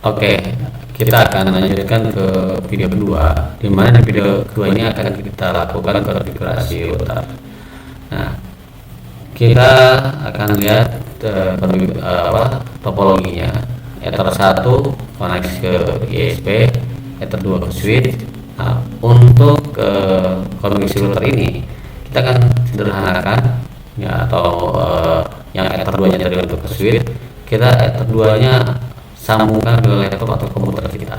Oke, kita akan lanjutkan ke video kedua, di mana di video kedua ini akan kita lakukan konfigurasi router. Nah, kita akan lihat topologinya. Ether 1 koneksi ke ISP, Ether 2 ke switch. Nah, untuk konfigurasi router ini kita akan sederhanakan ya, atau yang Ether 2 nya dari untuk ke switch, kita Ether 2 nya sambungkan ke laptop atau komputer kita.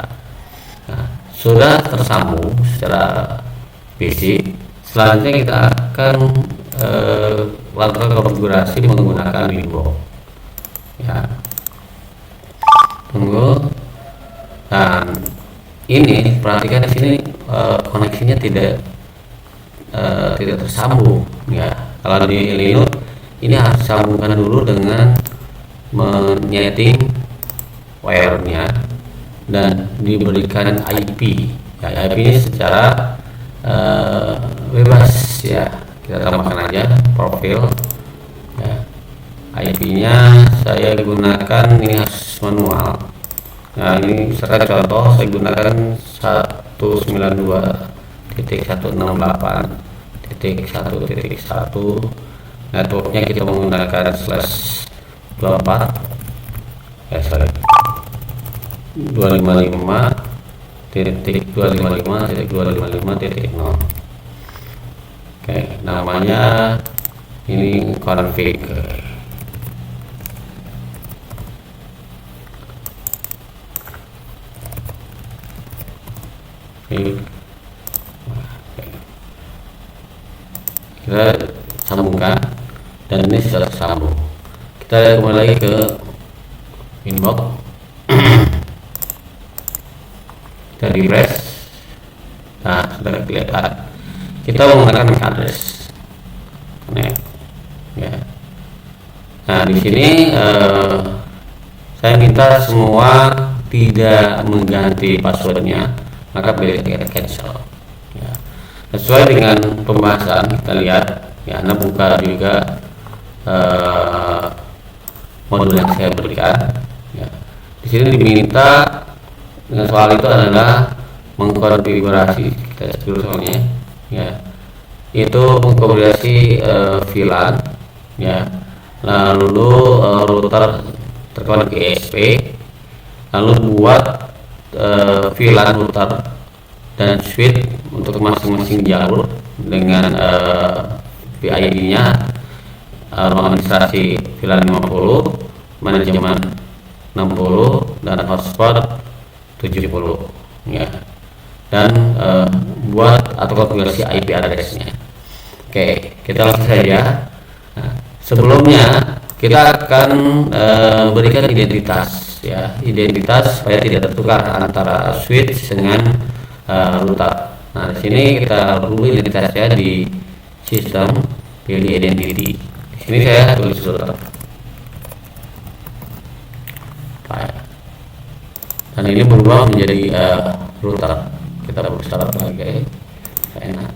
Nah, sudah tersambung secara basic. Selanjutnya kita akan lakukan konfigurasi menggunakan Winbox. Ya, tunggu. Dan ini perhatikan di sini koneksinya tidak tersambung. Ya, kalau di Linux ini harus sambungkan dulu dengan menyeting wire-nya dan diberikan IP. Ya, IP ini secara bebas ya. Kita tambahkan aja profil. Ya, IP-nya saya gunakan ini harus manual. Nah, ini misalkan contoh saya gunakan 192.168.1.1. networknya kita menggunakan /24 255.255.255.0. Oke, namanya ini config. Kita sambungkan dan ini sudah tersambung. Kita kembali lagi ke Winbox. Kita refresh. Nah, sudah kelihatan. Kita menggunakan MAC address. Ya. Nah, di sini saya minta semua tidak mengganti passwordnya, maka pilih cancel. Ya. Sesuai dengan pembahasan kita lihat, ya, Anda buka juga modul yang saya berikan. Ya. Di sini diminta dengan soal itu adalah mengkonfigurasi, kita dulu soalnya, ya, itu mengkonfigurasi VLAN, ya, lalu router terkonek ke ISP, lalu buat VLAN router dan switch untuk masing-masing jalur dengan PID-nya, ruang administrasi VLAN 50, manajemen 60, dan hotspot 70, ya, dan buat atau konfigurasi IP address-nya. Oke, kita langsung saja. Nah, sebelumnya kita akan berikan identitas, ya, identitas supaya tidak tertukar antara switch dengan router. Nah, di sini kita perlu identitasnya di sistem, pilih identity. Di sini saya tulis router. Dan ini berubah menjadi router. Kita start lagi, enak.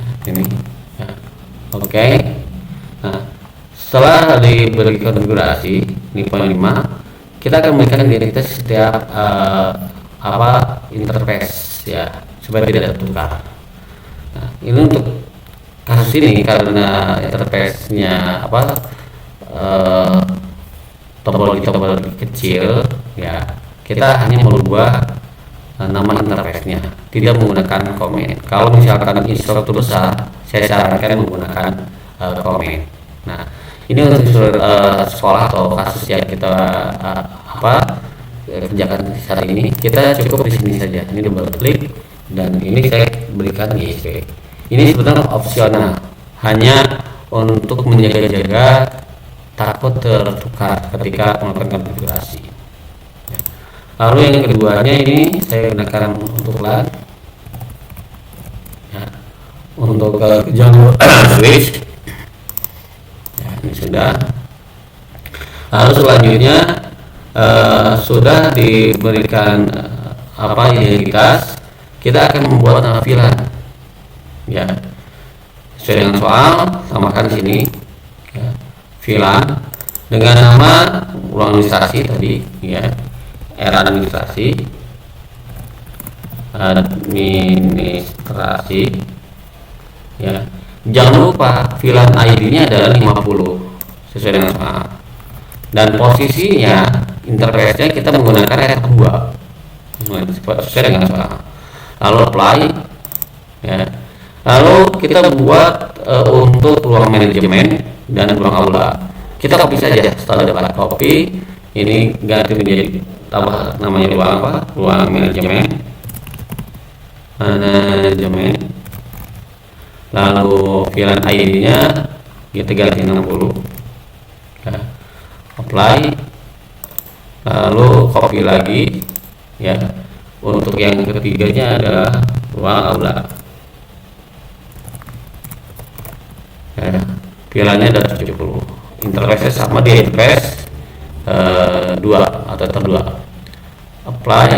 Nah, ini, ya. Oke. Nah, setelah diberi konfigurasi ini poin 5, kita akan memberikan identitas setiap interface, ya, supaya tidak tertukar. Nah, ini untuk kasus ini karena interface-nya topologi kecil, ya, kita hanya merubah nama interface-nya, tidak menggunakan comment. Kalau misalkan instruktur besar, saya sarankan menggunakan comment. Nah, ini untuk sekolah atau kasus yang kita kerjakan saat ini, kita cukup di sini saja. Ini double klik dan ini saya berikan ISP. Ini sebenarnya opsional, hanya untuk menjaga-jaga takut tertukar ketika melakukan konfigurasi. Lalu yang keduanya ini saya gunakan untuk LAN, ya, untuk jalur switch. Ya, ini sudah. Lalu selanjutnya sudah diberikan identitas, kita akan membuat VLAN. Ya, sesuai dengan soal, tambahkan di sini. Ya, VLAN. dengan nama ruang administrasi tadi ya, era administrasi ya. Jangan lupa VLAN ID-nya adalah 50 sesuai dengan soal. Dan posisinya interface-nya kita menggunakan R2 sesuai dengan soal. Lalu apply ya. Lalu kita buat untuk ruang manajemen dan ruang aula. Kita copy saja, setelah dapat copy ini ganti menjadi tambah namanya ruang apa? Ruang manajemen. Lalu VLAN ID-nya kita ganti 60 ya. Apply, lalu copy lagi ya. Untuk yang ketiganya adalah ruang aula ya. VLAN-nya ada 70, interface sama di interface 2 atau ter2. Apply,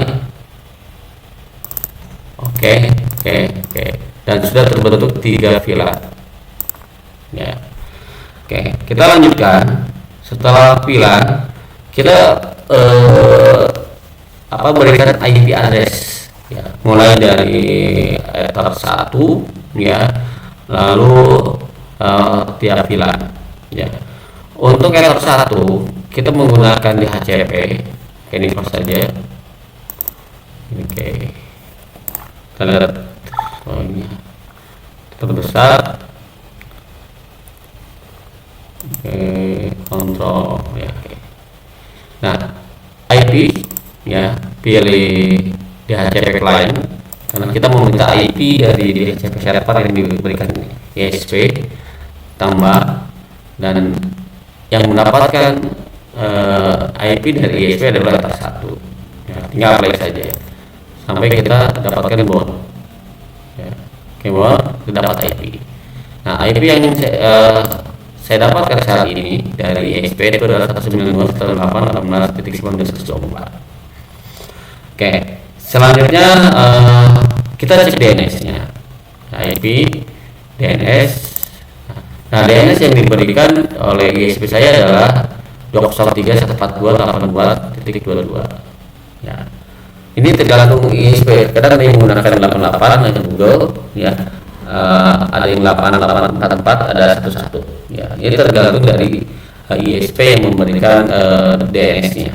oke. Dan sudah terbentuk 3 VLAN ya. Oke, kita lanjutkan. Setelah VLAN kita berikan IP address ya, mulai dari ether 1 ya, lalu tiap VLAN ya. Untuk ether 1 kita menggunakan DHCP. Ini pas saja. Oke, kita lihat ini terbesar. Kontrol ya. Nah, IP ya, pilih DHCP client karena kita meminta IP dari DHCP server yang diberikan ISP tambah, dan yang mendapatkan IP dari ISP adalah ether 1 ya, tinggal apply saja sampai kita dapatkan bond ya. Oke, bond kita dapat IP. Nah, IP yang saya dapatkan saat ini dari ISP itu adalah 192.168.18.1924. Oke, selanjutnya kita cek DNS-nya. IP, DNS. Nah, DNS yang diberikan oleh ISP saya adalah 203.142.82.22 ya. Ini tergantung ISP. Kadang ada yang menggunakan 88 atau Google ya. Ada yang 8844, ada 11 ya. Ini tergantung dari ISP yang memberikan DNS-nya.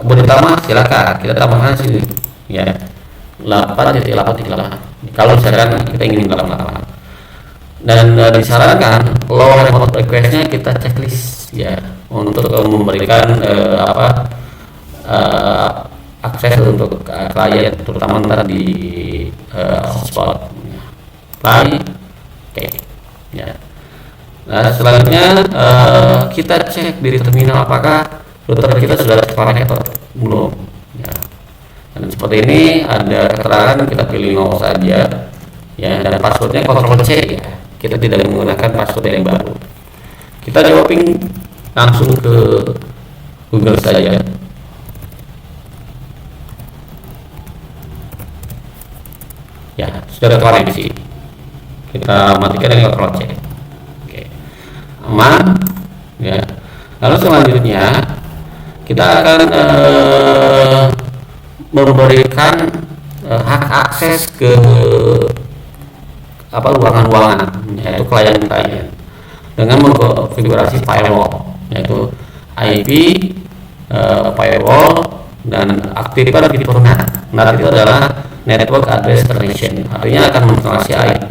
Pertama silakan kita tambahkan sini ya, 8.8.8 kalau misalkan kita ingin 88. Dan disarankan low remote request-nya kita checklist ya, untuk memberikan akses untuk klien terutama nanti di hotspot. Oke ya. Nah, selanjutnya kita cek di terminal apakah router kita sudah terconnect atau belum ya. Dan seperti ini ada keterangan, kita pilih 0 saja ya, dan passwordnya Ctrl+C ya, kita tidak menggunakan password yang baru. Kita jawabin langsung ke Google saja. Ya, sudah terkoneksi. Kita matikan dengan Ctrl+C. Oke, aman ya. Lalu selanjutnya kita akan memberikan hak akses ke ruangan-ruangan, yaitu klien-klien dengan mengkonfigurasi firewall, yaitu IP, firewall, dan aktifkan fitur NAT. NAT itu adalah Network Address Transition, artinya akan mentransisi IP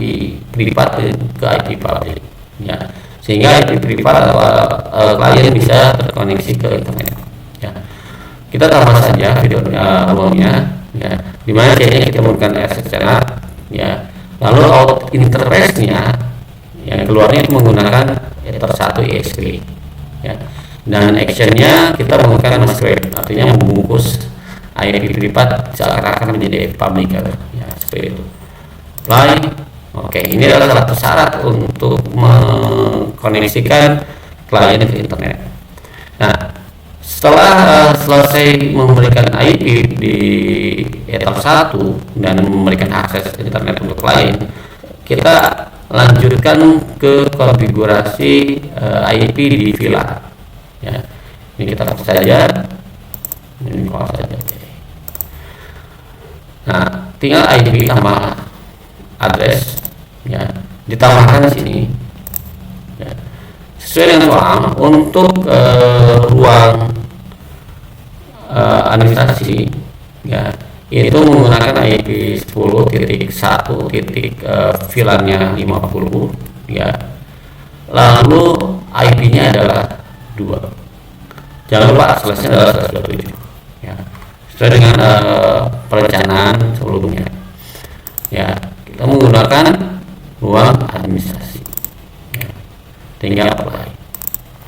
privat ke IP public ya, sehingga IP privat atau klien bisa terkoneksi ke internet ya. Kita tambah saja video awalnya ya, dimana C-nya kita menggunakan SSL ya, lalu out interface-nya yang keluarnya itu menggunakan ether 1 EXP ya, dan action-nya kita menggunakan mask web, artinya membungkus IP privat seakan-akan menjadi public ya, seperti itu. Apply. Oke, ini adalah satu syarat untuk mengkoneksikan klien ke internet. Nah, setelah selesai memberikan IP di ether 1 dan memberikan akses internet untuk klien, kita lanjutkan ke konfigurasi IP di VLAN ya. Ini kita hapus saja, ini close saja. Nah, tinggal IP tambah address, ya, ditambahkan di sini, ya. Sesuai dengan ruang untuk ruang administrasi, ya, itu menggunakan IP 10.1 VLAN-nya 50, ya. Lalu IP-nya adalah 2. Jangan lupa slash-nya adalah 127, ya. Sesuai dengan perencanaan sebelumnya, ya. Kita menggunakan ruang administrasi, ya. Tinggal apply,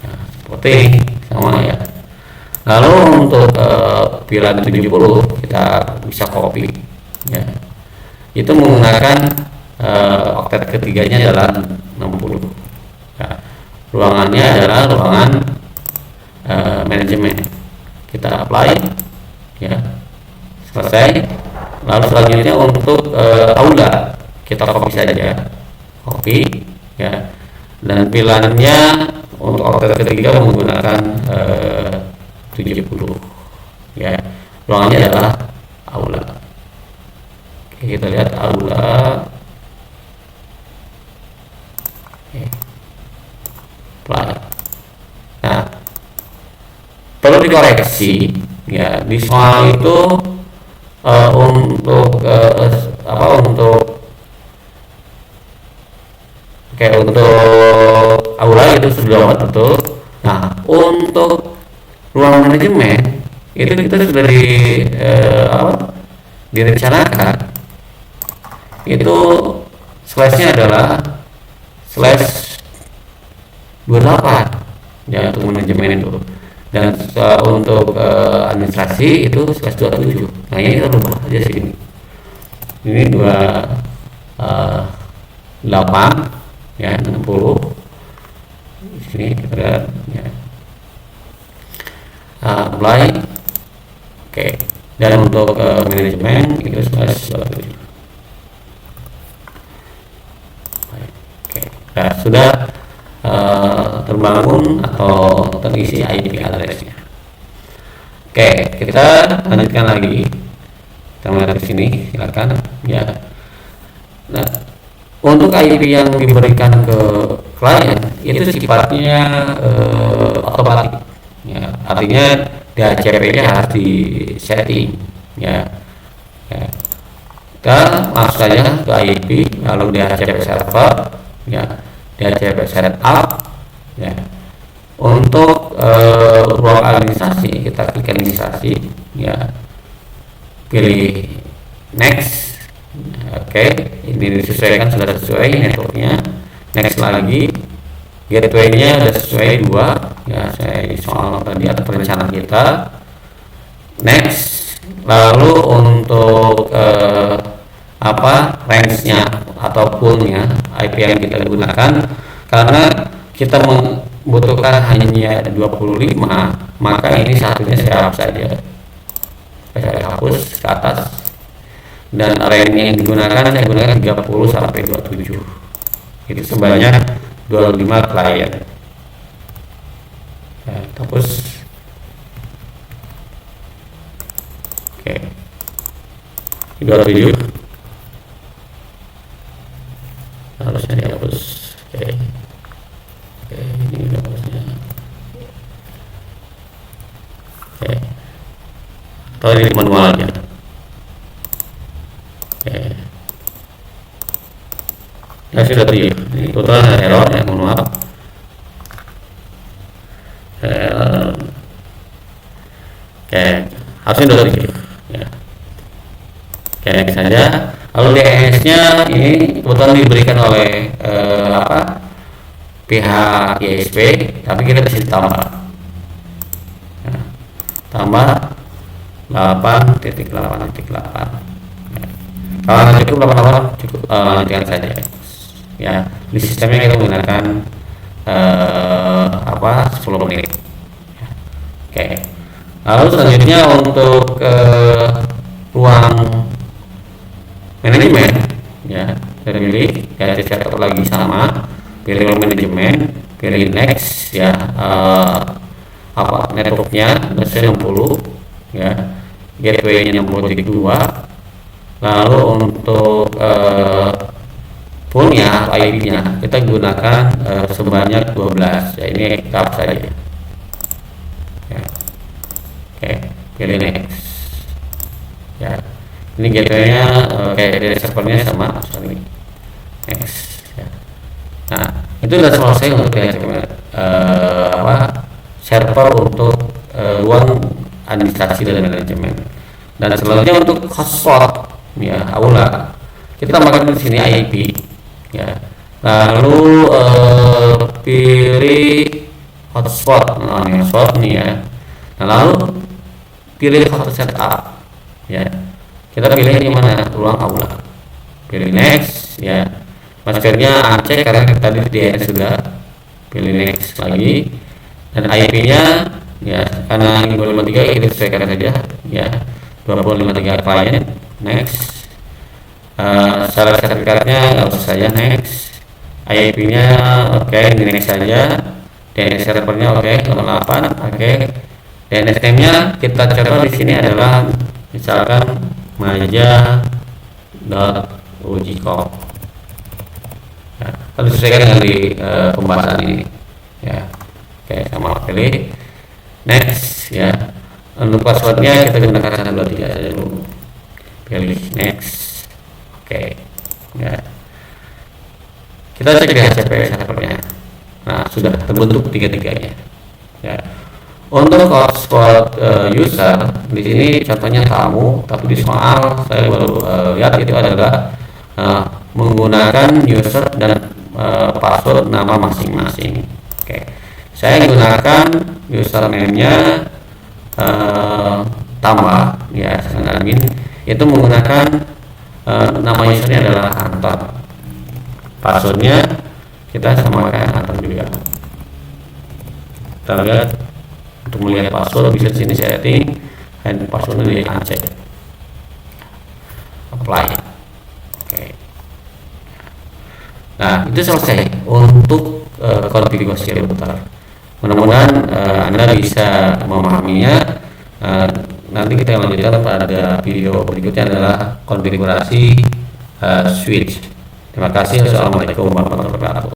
ya, seperti ini, sama, ya. Lalu untuk VLAN 70 kita bisa copy, ya. Itu menggunakan oktet ketiganya adalah 60, ya. Ruangannya adalah ruangan manajemen. Kita apply, ya, selesai. Lalu selanjutnya untuk aula kita copy saja, copy, ya. Dan VLAN-nya untuk oktet ketiga menggunakan 70, ya. Ruangannya adalah aula. Oke, kita lihat aula. Oke. Apply. Nah, perlu dikoreksi, ya, di soal itu untuk untuk aula itu sudah betul. Nah, untuk ruang manajemen itu kita sudah direncanakan, itu slash-nya adalah slash 28, ya, untuk manajemen itu. Dan untuk administrasi itu slash 27. Nah, ini kita rubah aja sini. Ini 28, ya, 60. Di sini kita lihat, ya. Apply. Oke. Dan untuk manajemen itu slash 27. Oke. Nah, sudah terbangun atau terisi IP address-nya. Oke, kita lanjutkan lagi. Kita melihat di sini, silakan, ya. Nah, untuk IP yang diberikan ke klien itu sifatnya otomatis, ya. Artinya DHCP-nya harus di setting, ya. Ya. Kita masuk saja ke IP, lalu DHCP server, ya. DHCP setup, ya. Untuk ruang administrasi kita klik administrasi, ya. Pilih next. Oke, ini disesuaikan, sudah sesuai networknya. Next lagi, gateway-nya sudah sesuai 2, ya, saya soal tadi ada perencanaan kita. Next, lalu untuk range-nya atau pool-nya IP yang kita gunakan, karena kita membutuhkan hanya 25, maka ini satunya saya hapus saja. Saya hapus ke atas. Dan range yang digunakan saya gunakan 30 sampai 27. Itu sebanyak 25 klien. Ya, hapus. Oke. 27. Harusnya dihapus. Oke. Oke, ini harusnya. Oke. Atau ini manual aja. Oke. Ya, sudah 7. Ini kebetulan ada error, ya, mohon maaf. Oke, harusnya sudah 7, ya. Oke, next saja. Lalu DNS-nya ini kebetulan diberikan oleh pihak ISP, tapi kita bisa tambah, ya, tambah 8.8.8. Kalau nggak cukup 88 cukup, lanjutkan saja, ya. Di sistemnya kita menggunakan 10 menit, ya. Oke. Lalu selanjutnya untuk ruang manajemen, ya, saya pilih, ya, saya lagi sama, pilih ruang manajemen, pilih next, ya. networknya dasar 60 ya, gateway-nya 60.2. Lalu untuk poolnya atau IP-nya kita gunakan sebanyak 12 ya, ini tetap saja ya. Oke, pilih next ya. Ini gateway-nya dari servernya sama, sorry, next ya. Nah, itu sudah selesai untuk server untuk ruang administrasi dan manajemen. Dan selanjutnya untuk hotspot ya, aula kita tambahkan di sini IP ya. Lalu pilih hotspot, hotspot nih ya. Nah, lalu pilih hot setup ya. Kita pilih di mana, ruang aula, pilih next ya. Passwordnya aceh karena tadi di sudah, pilih next lagi. Dan IP-nya ya, karena ini 253 kita sesuaikan saja ya, 253 klien, next. Syarat sertifikatnya nggak usah saja, next. IP-nya oke, ini next saja. DNS servernya oke, 08 oke. DNS name-nya kita coba di sini adalah misalkan maja.ujicop ya, harus disesuaikan dengan di pembahasan ini ya. Oke, sama pilih next ya. Untuk passwordnya kita gunakan 123 saja dulu, pilih next. Oke ya, kita cek di HCP servernya. Nah, sudah terbentuk tiga-tiganya ya. Untuk hotspot user di sini contohnya tamu, tapi di soal saya baru lihat itu adalah menggunakan user dan password nama masing-masing. Oke, saya gunakan username-nya tambah ya, admin itu menggunakan nama usernya adalah Anton, passwordnya kita samakan Anton juga. Kita lihat, untuk melihat password bisa di sini setting dan passwordnya di Aceh, apply. Oke. Nah, itu selesai untuk konfigurasi router. Mudah-mudahan Anda bisa memahaminya. Nanti kita lanjutkan pada video berikutnya adalah konfigurasi switch. Terima kasih. Assalamualaikum warahmatullahi wabarakatuh.